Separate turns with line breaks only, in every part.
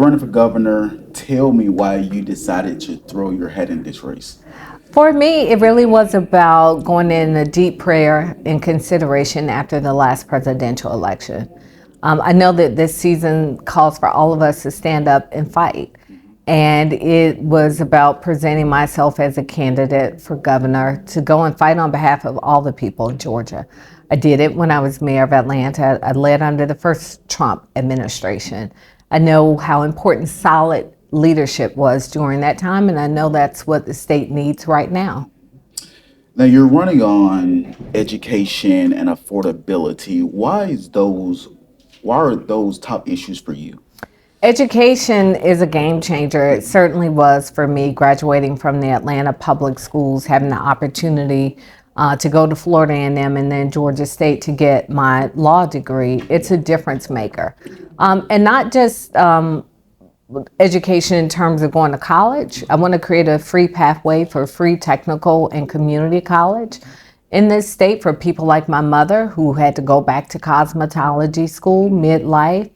You're running for governor. Tell me why you decided to throw your head in this race.
For me, it really was about going in a deep prayer and consideration after the last presidential election. I know that this season calls for all of us to stand up and fight. And it was about presenting myself as a candidate for governor to go and fight on behalf of all the people of Georgia. I did it when I was mayor of Atlanta. I led under the first Trump administration. I know how important solid leadership was during that time, and I know that's what the state needs right now.
Now you're running on education and affordability. Why are those top issues for you?
Education is a game changer. It certainly was for me graduating from the Atlanta public schools, having the opportunity to go to Florida A&M and then Georgia State to get my law degree. It's a difference maker. And not just education in terms of going to college. I want to create a free pathway for free technical and community college in this state for people like my mother who had to go back to cosmetology school midlife.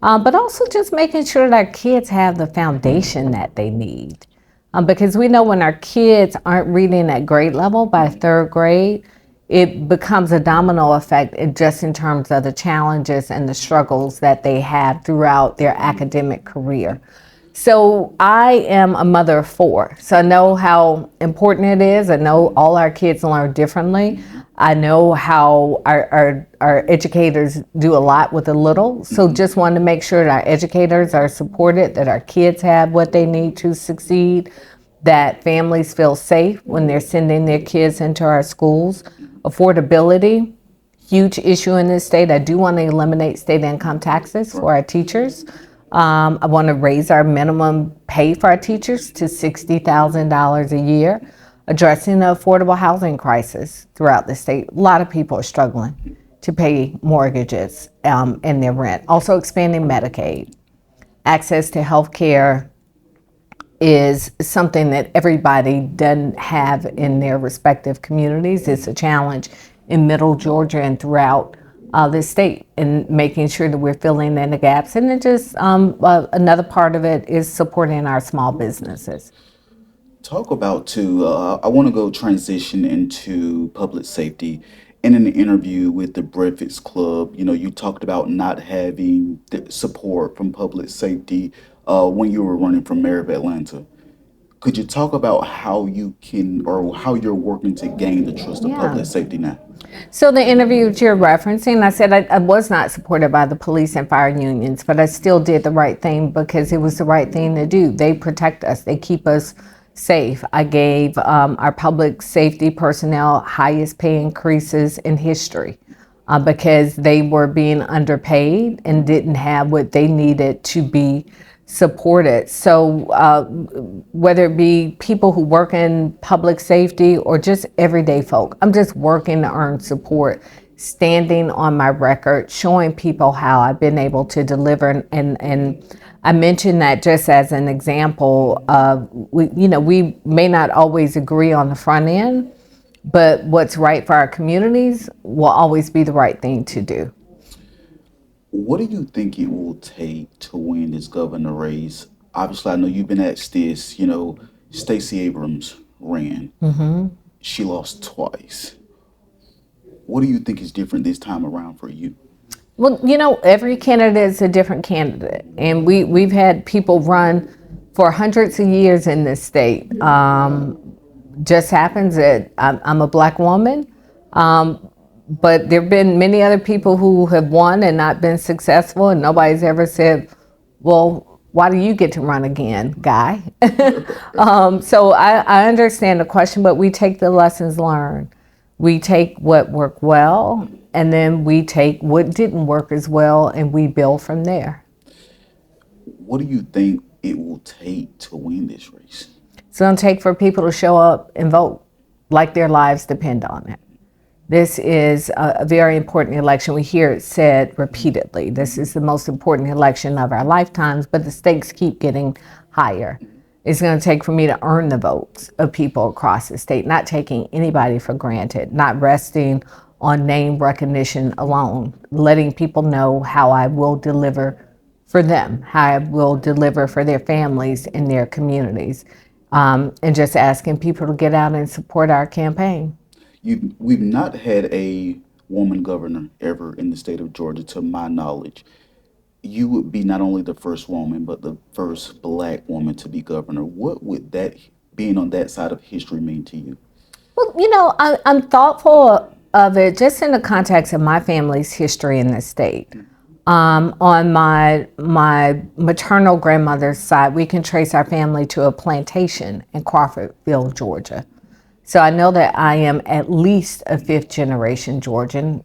But also just making sure that our kids have the foundation that they need. Because we know when our kids aren't reading at grade level by third grade, it becomes a domino effect just in terms of the challenges and the struggles that they have throughout their academic career. So I am a mother of four, so I know how important it is. I know all our kids learn differently. I know how our educators do a lot with a little. So just wanted to make sure that our educators are supported, that our kids have what they need to succeed, that families feel safe when they're sending their kids into our schools. Affordability, huge issue in this state. I do want to eliminate state income taxes for our teachers. I want to raise our minimum pay for our teachers to $60,000 a year, addressing the affordable housing crisis throughout the state. A lot of people are struggling to pay mortgages and their rent. Also expanding Medicaid. Access to health care is something that everybody doesn't have in their respective communities. It's a challenge in middle Georgia and throughout the state, and making sure that we're filling in the gaps. And then just another part of it is supporting our small businesses.
Talk about too. I want to go transition into public safety. In an interview with the Breakfast Club, you talked about not having the support from public safety when you were running for mayor of Atlanta. Could you talk about how you can or how you're working to gain the trust of
Yeah.
public safety now?
So the interview that you're referencing, I said I was not supported by the police and fire unions, but I still did the right thing because it was the right thing to do. They protect us. They keep us safe. I gave our public safety personnel highest pay increases in history because they were being underpaid and didn't have what they needed to be supported. So whether it be people who work in public safety or just everyday folk, I'm just working to earn support, standing on my record, showing people how I've been able to deliver. And I mentioned that just as an example of, we may not always agree on the front end, but what's right for our communities will always be the right thing to do.
What do you think it will take to win this governor race? Obviously, I know you've been asked this. Stacey Abrams ran. She lost twice. What do you think is different this time around for you?
Well, every candidate is a different candidate, and we've had people run for hundreds of years in this state. Just happens that I'm a Black woman, but there have been many other people who have won and not been successful, and nobody's ever said, well, why do you get to run again, guy? So I understand the question, but we take the lessons learned. We take what worked well, and then we take what didn't work as well, and we build from there.
What do you think it will take to win this race?
It's going to take for people to show up and vote like their lives depend on it. This is a very important election. We hear it said repeatedly. This is the most important election of our lifetimes, but the stakes keep getting higher. It's going to take for me to earn the votes of people across the state, not taking anybody for granted, not resting on name recognition alone, letting people know how I will deliver for them, how I will deliver for their families and their communities, and just asking people to get out and support our campaign.
We've not had a woman governor ever in the state of Georgia, to my knowledge. You would be not only the first woman, but the first black woman to be governor. What would that, being on that side of history, mean to you?
Well, I'm thoughtful of it just in the context of my family's history in the state. On my maternal grandmother's side, we can trace our family to a plantation in Crawfordville, Georgia. So I know that I am at least a fifth generation Georgian,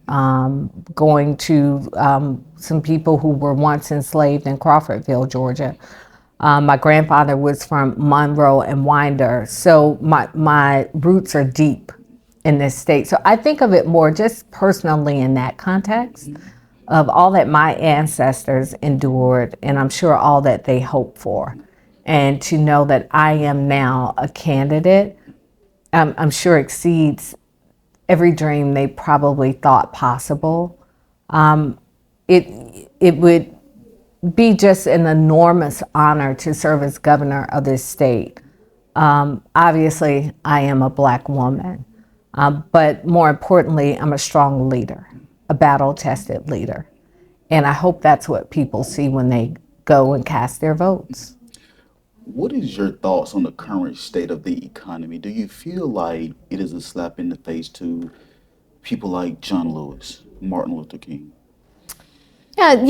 going to some people who were once enslaved in Crawfordville, Georgia. My grandfather was from Monroe and Winder, so my roots are deep in this state. So I think of it more just personally in that context of all that my ancestors endured, and I'm sure all that they hoped for. And to know that I am now a candidate, I'm sure exceeds every dream they probably thought possible. It would be just an enormous honor to serve as governor of this state. Obviously, I am a black woman, but more importantly, I'm a strong leader, a battle-tested leader. And I hope that's what people see when they go and cast their votes.
What is your thoughts on the current state of the economy? Do you feel like it is a slap in the face to people like John Lewis, Martin Luther King?
Yeah,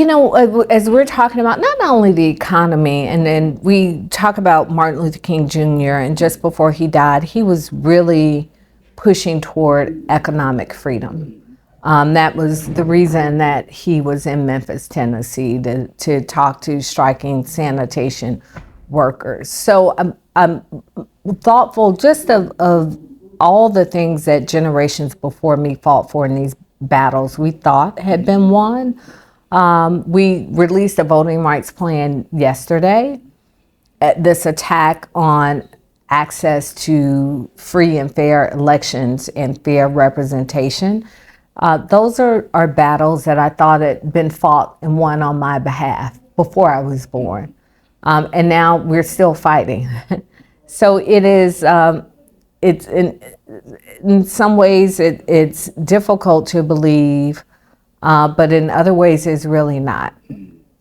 as we're talking about not only the economy, and then we talk about Martin Luther King Jr., and just before he died, he was really pushing toward economic freedom. That was the reason that he was in Memphis, Tennessee, to talk to striking sanitation workers. So I'm thoughtful just of all the things that generations before me fought for in these battles we thought had been won. We released a voting rights plan yesterday. This attack on access to free and fair elections and fair representation, those are battles that I thought had been fought and won on my behalf before I was born. And now we're still fighting. So it is, it's in some ways it's difficult to believe, but in other ways it's really not.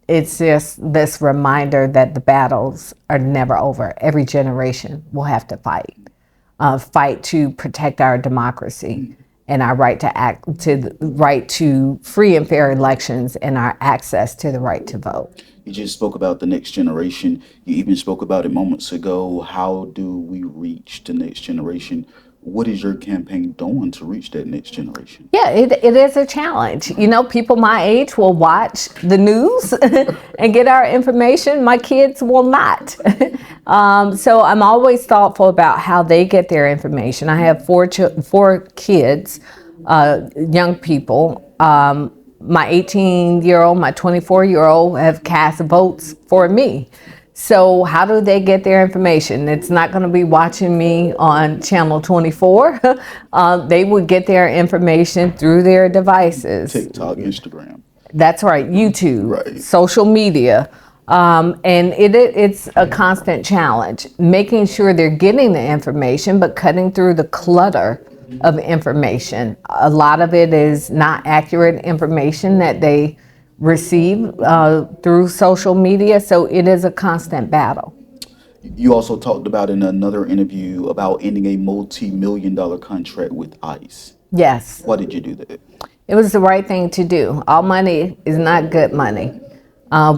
It's just this reminder that the battles are never over. Every generation will have to fight to protect our democracy and our right to act, to the right to free and fair elections, and our access to the right to vote.
You just spoke about the next generation. You even spoke about it moments ago. How do we reach the next generation? What is your campaign doing to reach that next generation?
Yeah, it is a challenge. People my age will watch the news and get our information. My kids will not. So I'm always thoughtful about how they get their information. I have four kids, young people. My 18-year-old, my 24-year-old have cast votes for me. So how do they get their information? It's not going to be watching me on Channel 24. They would get their information through their devices.
TikTok, Instagram.
That's right, YouTube,
Right.
social media. And it's a constant challenge, making sure they're getting the information, but cutting through the clutter of information. A lot of it is not accurate information that they receive through social media, so it is a constant battle.
You also talked about in another interview about ending a multi-million-dollar contract with ICE.
Yes,
Why did you do that?
it was the right thing to do. All money is not good money.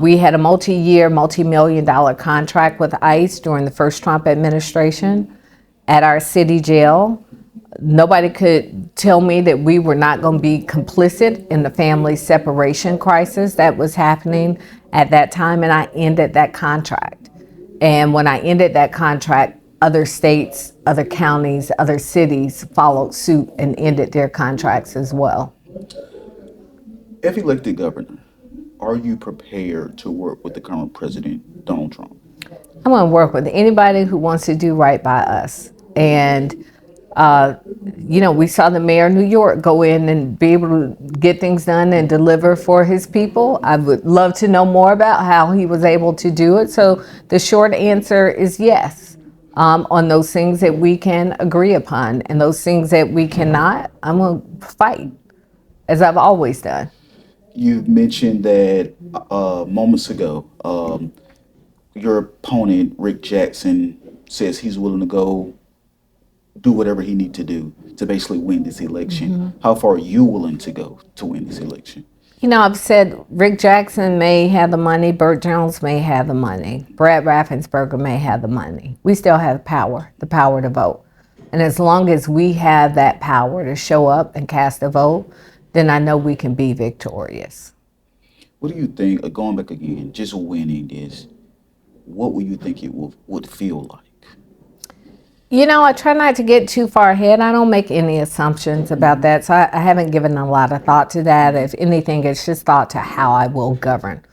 We had a multi-year, multi-million-dollar contract with ICE during the first Trump administration at our city jail. Nobody could tell me that we were not going to be complicit in the family separation crisis that was happening at that time, and I ended that contract. And when I ended that contract, other states, other counties, other cities followed suit and ended their contracts as well.
If elected governor, are you prepared to work with the current president, Donald Trump?
I'm going to work with anybody who wants to do right by us. And we saw the mayor of New York go in and be able to get things done and deliver for his people. I would love to know more about how he was able to do it. So the short answer is yes, on those things that we can agree upon, and those things that we cannot, I'm going to fight, as I've always done.
You mentioned that moments ago. Your opponent, Rick Jackson, says he's willing to go do whatever he need to do to basically win this election. How far are you willing to go to win this election?
I've said Rick Jackson may have the money, Burt Jones may have the money, Brad Raffensperger may have the money. We still have the power to vote. And as long as we have that power to show up and cast a vote, then I know we can be victorious.
What do you think, going back again, just winning this, what would you think it would feel like?
I try not to get too far ahead. I don't make any assumptions about that. So I haven't given a lot of thought to that. If anything, it's just thought to how I will govern.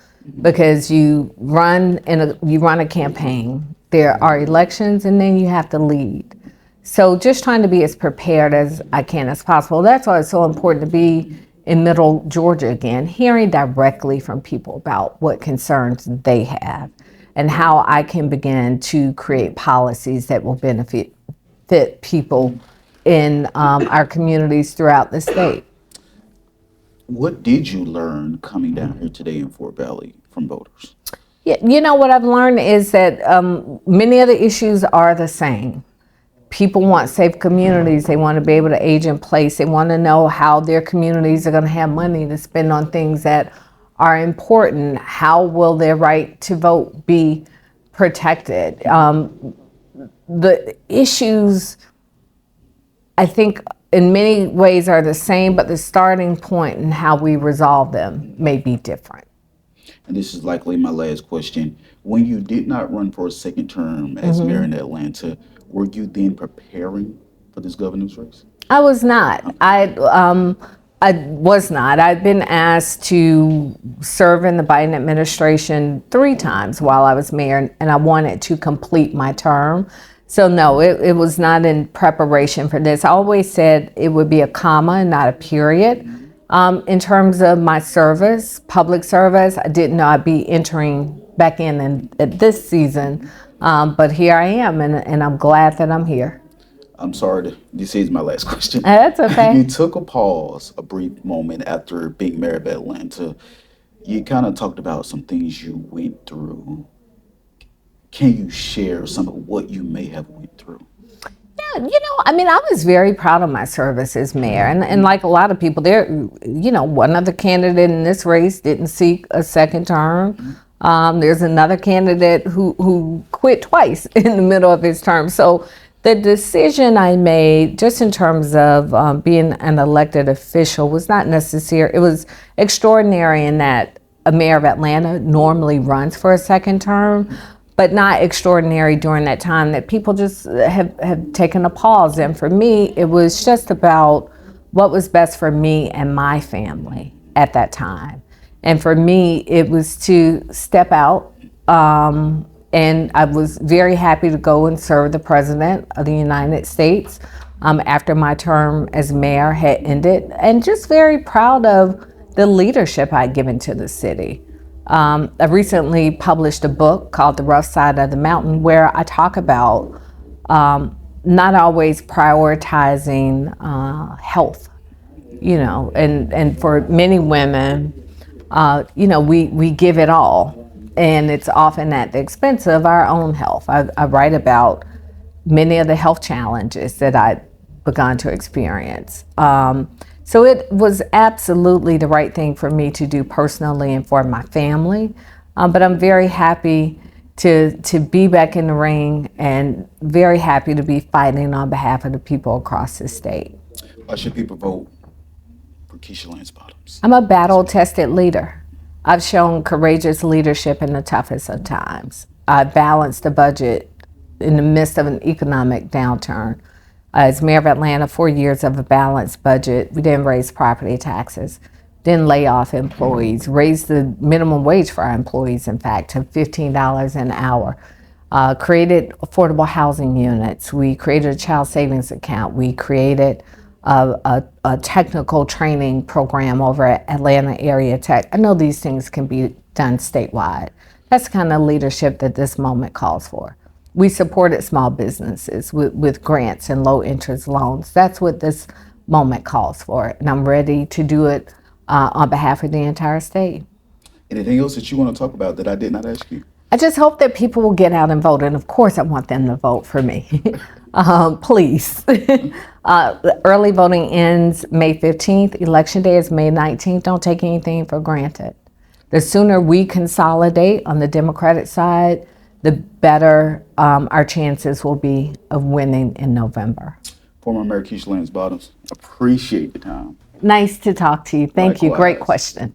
Because you run a campaign, there are elections, and then you have to lead. So just trying to be as prepared as I can as possible. That's why it's so important to be in Middle Georgia again, hearing directly from people about what concerns they have and how I can begin to create policies that will benefit people in our communities throughout the state.
What did you learn coming down here today in Fort Valley from voters?
Yeah, what I've learned is that many of the issues are the same. People want safe communities. They want to be able to age in place. They want to know how their communities are going to have money to spend on things that are important. How will their right to vote be protected? The issues, I think, in many ways are the same, but the starting point and how we resolve them may be different.
And this is likely my last question. When you did not run for a second term as mayor in Atlanta, were you then preparing for this governor's race?
I was not. I was not. I've been asked to serve in the Biden administration 3 times while I was mayor, and I wanted to complete my term. So no, it was not in preparation for this. I always said it would be a comma and not a period. In terms of my service, public service, I didn't know I'd be entering back in at this season, but here I am, and I'm glad that I'm here.
I'm sorry, this is my last question.
That's okay.
You took a pause, a brief moment after being mayor of Atlanta. You kind of talked about some things you went through. Can you share some of what you may have went through?
Yeah, I was very proud of my service as mayor. And like a lot of people, one other candidate in this race didn't seek a second term. There's another candidate who quit twice in the middle of his term. So the decision I made, just in terms of being an elected official, was not necessary. It was extraordinary in that a mayor of Atlanta normally runs for a second term, but not extraordinary during that time that people just have taken a pause. And for me, it was just about what was best for me and my family at that time. And for me, it was to step out. And I was very happy to go and serve the President of the United States after my term as mayor had ended, and just very proud of the leadership I'd given to the city. I recently published a book called The Rough Side of the Mountain, where I talk about not always prioritizing health, and for many women, we give it all. And it's often at the expense of our own health. I write about many of the health challenges that I'd begun to experience. So it was absolutely the right thing for me to do personally and for my family. But I'm very happy to be back in the ring, and very happy to be fighting on behalf of the people across the state.
Why should people vote for Keisha Lance Bottoms?
I'm a battle-tested leader. I've shown courageous leadership in the toughest of times. I balanced the budget in the midst of an economic downturn. As mayor of Atlanta, 4 years of a balanced budget. We didn't raise property taxes, didn't lay off employees, raised the minimum wage for our employees, in fact, to $15 an hour. created affordable housing units. We created a child savings account. We created a technical training program over at Atlanta Area Tech. I know these things can be done statewide. That's the kind of leadership that this moment calls for. We supported small businesses with grants and low interest loans. That's what this moment calls for. And I'm ready to do it on behalf of the entire state.
Anything else that you want to talk about that I did not ask you?
I just hope that people will get out and vote. And of course, I want them to vote for me. Please. Early voting ends May 15th. Election day is May 19th. Don't take anything for granted. The sooner we consolidate on the Democratic side, the better our chances will be of winning in November.
Former Mayor Keisha Lance Bottoms, appreciate the time.
Nice to talk to you. Thank you. Great
Likewise.
questions.